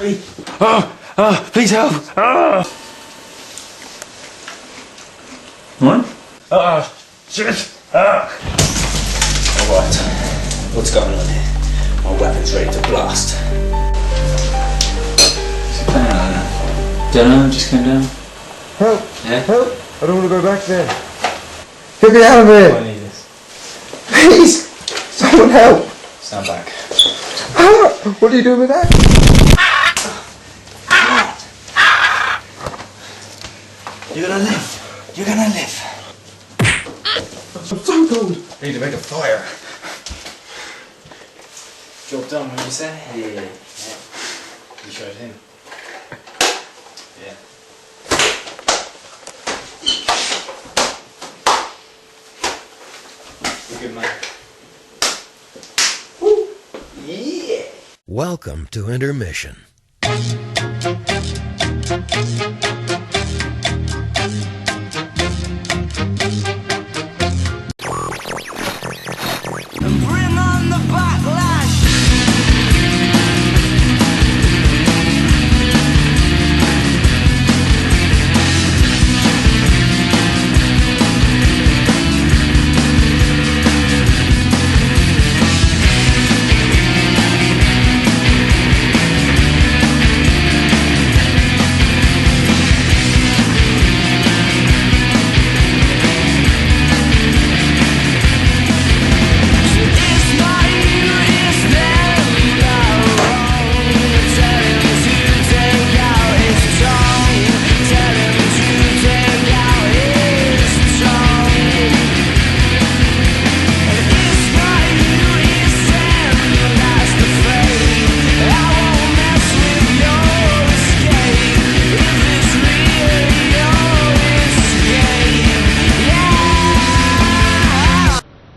me. Please help. What? Shit. Alright, what's going on here? My weapon's ready to blast. What's he playing on that? Don't know, just came down. Help! Yeah? Help! I don't want to go back there. Get me out of here! I need this. Please! Someone help! Stand back. What are you doing with that? You're gonna live. You're gonna live. I'm so cold. I need to make a fire. Job done, what did you say? Yeah. You showed him. Yeah. You're a good man. Welcome to Intermission.